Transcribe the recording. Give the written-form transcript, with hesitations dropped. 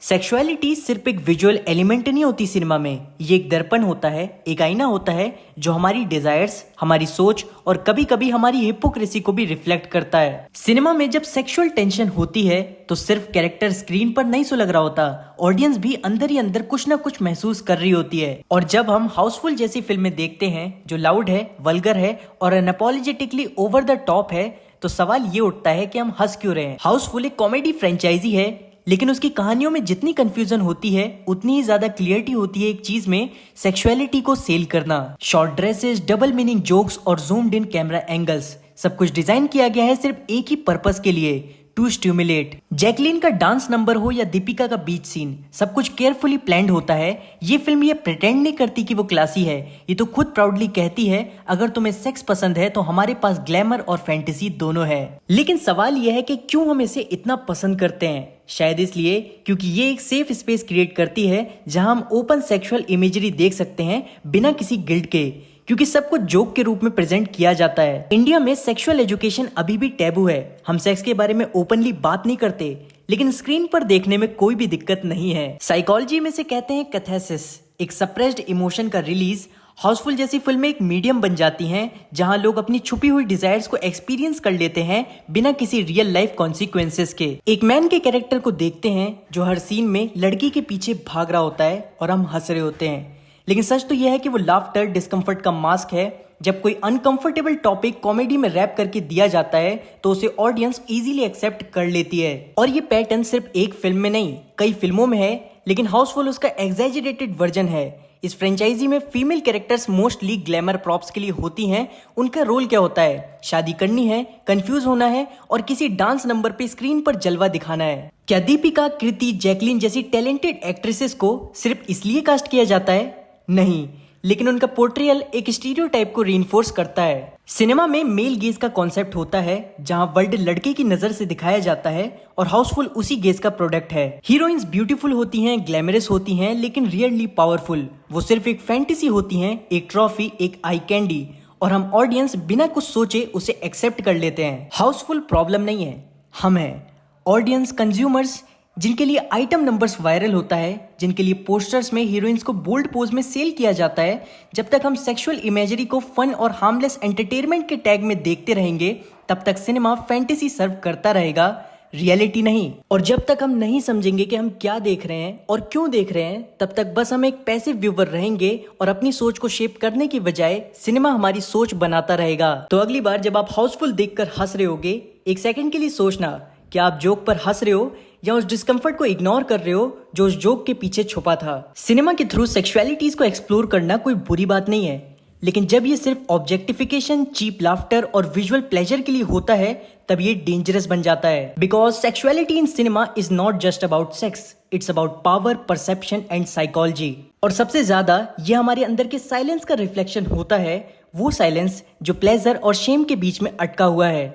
Sexuality सिर्फ एक visual element नहीं होती सिनेमा में, ये एक दर्पण होता है, एक आईना होता है जो हमारी डिजायर्स, हमारी सोच और कभी कभी हमारी हिपोक्रेसी को भी रिफ्लेक्ट करता है। सिनेमा में जब सेक्सुअल टेंशन होती है तो सिर्फ कैरेक्टर स्क्रीन पर नहीं सुलग रहा होता, ऑडियंस भी अंदर ही अंदर कुछ ना कुछ महसूस कर रही होती है। और जब हम हाउसफुल जैसी फिल्में देखते हैं जो लाउड है, वल्गर है और अनअपॉलोजेटिकली ओवर द टॉप है, तो सवाल ये उठता है कि हम हंस क्यों रहे हैं। हाउसफुल एक कॉमेडी फ्रेंचाइजी है, लेकिन उसकी कहानियों में जितनी कंफ्यूजन होती है उतनी ही ज्यादा क्लियरिटी होती है एक चीज में, सेक्सुअलिटी को सेल करना। Short dresses, double meaning jokes और जूम्ड इन कैमरा एंगल्स, सब कुछ डिजाइन किया गया है सिर्फ एक ही पर्पस के लिए, टू स्टिमुलेट। जैकलीन का डांस नंबर हो या दीपिका का बीच सीन, सब कुछ केयरफुली प्लान्ड होता है। ये फिल्म ये प्रिटेंड नहीं करती कि वो क्लासी है, ये तो खुद प्राउडली कहती है अगर तुम्हें सेक्स पसंद है तो हमारे पास ग्लैमर और फैंटेसी दोनों है। लेकिन सवाल यह है कि क्यों हम इसे इतना पसंद करते हैं? शायद इसलिए क्योंकि ये एक सेफ स्पेस क्रिएट करती है जहां हम ओपन सेक्सुअल इमेजरी देख सकते हैं बिना किसी गिल्ट के, क्योंकि सब कुछ जोक के रूप में प्रेजेंट किया जाता है। इंडिया में सेक्सुअल एजुकेशन अभी भी टैबू है, हम सेक्स के बारे में ओपनली बात नहीं करते, लेकिन स्क्रीन पर देखने में कोई भी दिक्कत नहीं है। साइकोलॉजी में से कहते हैं कैथेसिस, एक सप्रेस्ड इमोशन का रिलीज। हाउसफुल जैसी फिल्में एक मीडियम बन जाती हैं जहां लोग अपनी छुपी हुई डिजायर्स को एक्सपीरियंस कर लेते हैं बिना किसी रियल लाइफ कॉन्सिक्वेंसेस के। एक मैन के कैरेक्टर को देखते हैं जो हर सीन में लड़की के पीछे भाग रहा होता है और हम हंस रहे होते हैं, लेकिन सच तो यह है कि वो लाफ्टर डिस्कम्फर्ट का मास्क है। जब कोई अनकंफर्टेबल टॉपिक कॉमेडी में रैप करके दिया जाता है तो उसे ऑडियंस इजीली एक्सेप्ट कर लेती है। और ये पैटर्न सिर्फ एक फिल्म में नहीं, कई फिल्मों में है, लेकिन हाउसफुल उसका एग्जैजरेटेड वर्जन है। इस फ्रेंचाइजी में female characters mostly glamour props के लिए होती हैं। उनका रोल क्या होता है? शादी करनी है, कंफ्यूज होना है और किसी डांस नंबर पे स्क्रीन पर जलवा दिखाना है। क्या दीपिका, कृति, जैकलीन जैसी टैलेंटेड एक्ट्रेसेस को सिर्फ इसलिए कास्ट किया जाता है? नहीं, लेकिन उनका पोर्ट्रियल एक स्टीरियोटाइप को रीइंफोर्स करता है। सिनेमा में मेल गेज का कॉन्सेप्ट होता है जहां वर्ल्ड लड़के की नजर से दिखाया जाता है और हाउसफुल उसी गेज का प्रोडक्ट है। हीरोइंस ब्यूटीफुल होती हैं, ग्लैमरस होती हैं, लेकिन रियरली पावरफुल। वो सिर्फ एक फैंटेसी होती हैं, एक ट्रॉफी, एक आई कैंडी, और हम ऑडियंस बिना कुछ सोचे उसे एक्सेप्ट कर लेते हैं। हाउसफुल प्रॉब्लम नहीं है, हम हैं ऑडियंस, कंज्यूमर्स, जिनके लिए आइटम नंबर्स वायरल होता है, जिनके लिए पोस्टर्स में हीरोइंस को बोल्ड पोज में सेल किया जाता है। जब तक हम सेक्सुअल इमेजरी को फन और हार्मलेस एंटरटेनमेंट के टैग में देखते रहेंगे तब तक सिनेमा फैंटेसी सर्व करता रहेगा, रियलिटी नहीं। और जब तक हम नहीं समझेंगे कि हम क्या देख रहे हैं और क्यों देख रहे हैं, तब तक बस हम एक पैसिव व्यूअर रहेंगे और अपनी सोच को शेप करने की बजाय सिनेमा हमारी सोच बनाता रहेगा। तो अगली बार जब आप हाउसफुल देखकर हंस रहे होगे, एक सेकंड के लिए सोचना, क्या आप जोक पर हंस रहे हो या उस डिस्कम्फर्ट को इग्नोर कर रहे हो जो उस जोक के पीछे छुपा था। सिनेमा के थ्रू सेक्सुअलिटीज को एक्सप्लोर करना कोई बुरी बात नहीं है, लेकिन जब ये सिर्फ ऑब्जेक्टिफिकेशन, चीप लाफ्टर और विजुअल प्लेजर के लिए होता है तब ये डेंजरस बन जाता है। Because sexuality in cinema is not just about sex, it's about power, perception and psychology. और सबसे ज्यादा ये हमारे अंदर के साइलेंस का रिफ्लेक्शन होता है, वो साइलेंस जो प्लेजर और शेम के बीच में अटका हुआ है।